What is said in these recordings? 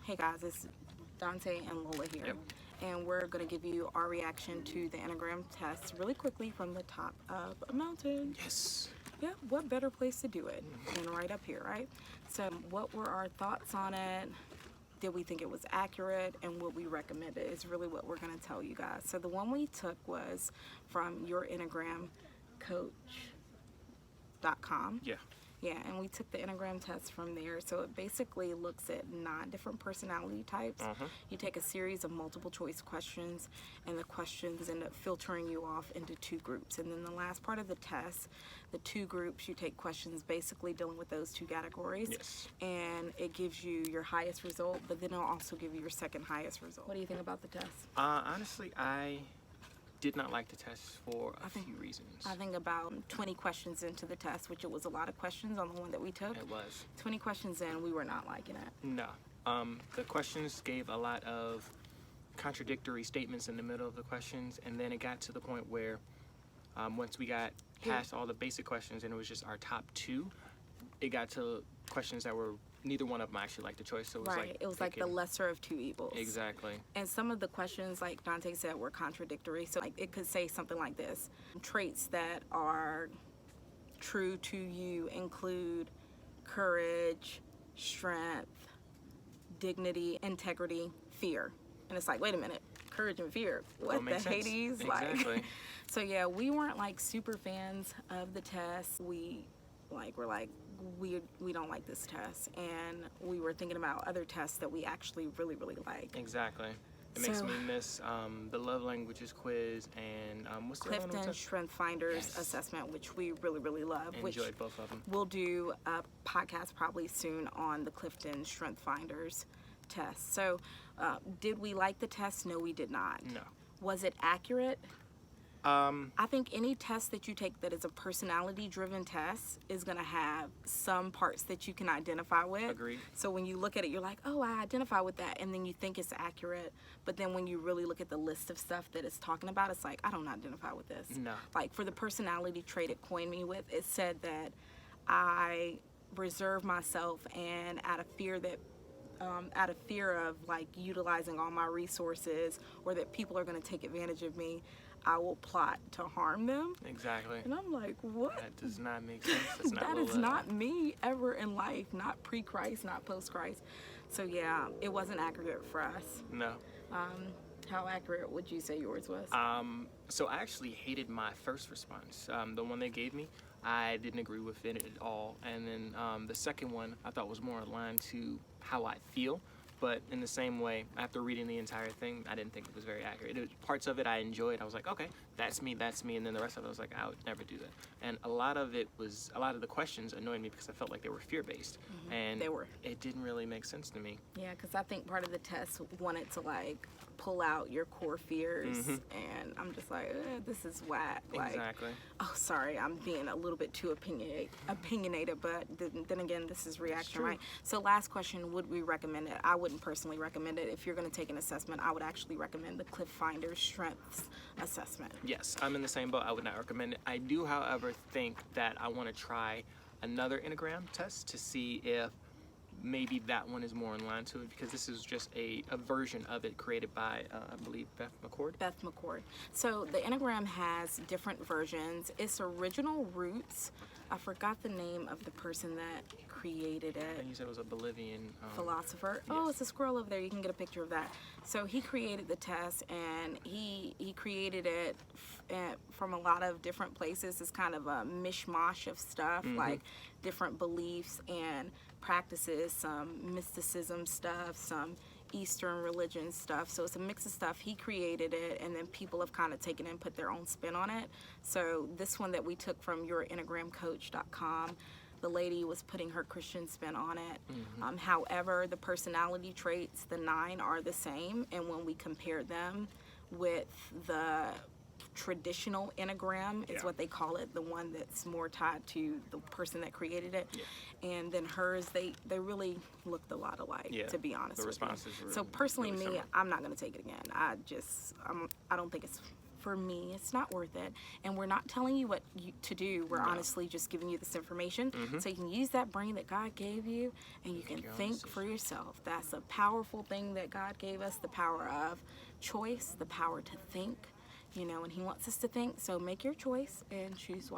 Hey guys, it's Dante and Lola here. Yep. And we're going to give you our reaction to the Enneagram test really quickly from the top of a mountain. Yes. Yeah, what better place to do it than right up here, right? So what were our thoughts on it? Did we think it was accurate, and would we recommend it is really what we're going to tell you guys. So the one we took was from yourenneagramcoach.com. Yeah. Yeah, and we took the Enneagram test from there. So it basically looks at 9 different personality types. You take a series of multiple choice questions, and the questions end up filtering you off into 2 groups. And then the last part of the test, the 2 groups, you take questions basically dealing with those 2 categories. Yes. And it gives you your highest result, but then it'll also give you your second highest result. What do you think about the test? Honestly, I did not like the test for a few reasons. I think about 20 questions into the test, which it was a lot of questions on the one that we took. It was. 20 questions in, we were not liking it. No. The questions gave a lot of contradictory statements in the middle of the questions, and then it got to the point where once we got past all the basic questions and it was just our top 2, it got to questions that were neither one of them actually liked the choice. So it was Right, it was like the lesser of 2 evils. Exactly. And some of the questions, like Dante said, were contradictory. So like it could say something like this: traits that are true to you include courage, strength, dignity, integrity, fear. And it's like, wait a minute, courage and fear, what the Hades? Exactly. Like, so yeah, we weren't like super fans of the test. We don't like this test, and we were thinking about other tests that we actually really like. Exactly. It makes me miss the love languages quiz and what's the other one? Clifton Strength Finders assessment, which we really love. Enjoyed both of them. We'll do a podcast probably soon on the Clifton Strength Finders test. So did we like the test? No, we did not. No. Was it accurate? I think any test that you take that is a personality-driven test is going to have some parts that you can identify with. Agreed. So when you look at it, you're like, oh, I identify with that, and then you think it's accurate. But then when you really look at the list of stuff that it's talking about, it's like, I don't identify with this. No. Like for the personality trait it coined me with, it said that I reserve myself, and out of fear of like utilizing all my resources, or that people are going to take advantage of me, I will plot to harm them. Exactly. And I'm like, what? That does not make sense. That's not That is not me ever in life, not pre-Christ, not post-Christ. So yeah, it wasn't accurate for us. No. How accurate would you say yours was? So I actually hated my first response. The one they gave me, I didn't agree with it at all. And then the second one I thought was more aligned to how I feel. But in the same way, after reading the entire thing, I didn't think it was very accurate. Parts of it I enjoyed. I was like, okay, that's me. And then the rest of it, I was like, I would never do that. And a lot of the questions annoyed me because I felt like they were fear-based. And They were. It didn't really make sense to me. Yeah, because I think part of the test wanted to like pull out your core fears, and I'm just like, this is whack. Like, Exactly. oh, sorry, I'm being a little bit too opinionated, but then again, this is reaction, right? So last question, would we recommend it? I wouldn't personally recommend it. If you're going to take an assessment, I would actually recommend the Cliff Finder Strengths assessment. Yes, I'm in the same boat. I would not recommend it. I do, however, think that I want to try another Enneagram test to see if maybe that one is more in line to it, because this is just a version of it created by, I believe, Beth McCord. Beth McCord. So the Enneagram has different versions. Its original roots, I forgot the name of the person that created it. And you said it was a Bolivian philosopher. Yes. Oh, it's a scroll over there. You can get a picture of that. So he created the test, and he created it from a lot of different places. It's kind of a mishmash of stuff, like different beliefs and practices, some mysticism stuff, some Eastern religion stuff. So it's a mix of stuff. He created it, and then people have kind of taken it and put their own spin on it. So this one that we took from yourenneagramcoach.com, the lady was putting her Christian spin on it. However, the personality traits, the 9, are the same, and when we compare them with the traditional Enneagram, is what they call it, the one that's more tied to the person that created it, and then hers, they really looked a lot alike, to be honest the with you. responses were So personally, really me, similar. I'm not going to take it again. I don't think it's for me, it's not worth it. And we're not telling you what to do. We're honestly just giving you this information so you can use that brain that God gave you and you can think for yourself. That's a powerful thing that God gave us, the power of choice, the power to think. You know, and he wants us to think, so make your choice and choose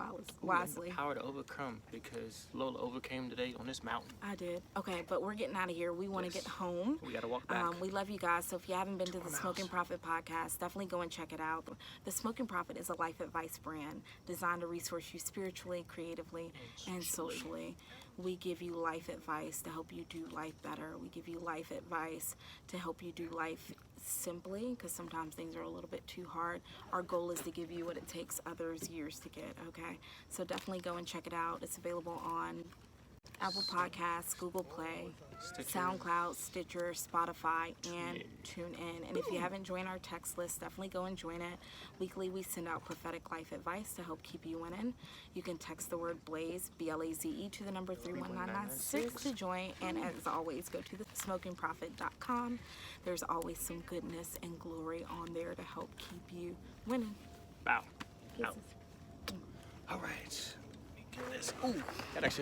wisely. The power to overcome, because Lola overcame today on this mountain. I did. Okay, but we're getting out of here. We want to get home. We got to walk back. We love you guys. So if you haven't been to the Smoking Prophet podcast, definitely go and check it out. The Smoking Prophet is a life advice brand designed to resource you spiritually, creatively, and socially. We give you life advice to help you do life better. We give you life advice to help you do life simply, because sometimes things are a little bit too hard. Our goal is to give you what it takes others years to get, okay? So definitely go and check it out. It's available on Apple Podcasts, Google Play, Stitcher. SoundCloud, Stitcher, Spotify, and TuneIn. And if you haven't joined our text list, definitely go and join it. Weekly, we send out prophetic life advice to help keep you winning. You can text the word BLAZE, BLAZE, to the number 31996 to join. And as always, go to thesmokingprophet.com. There's always some goodness and glory on there to help keep you winning. Bow. Kisses. All right. Let me get this. Ooh, that actually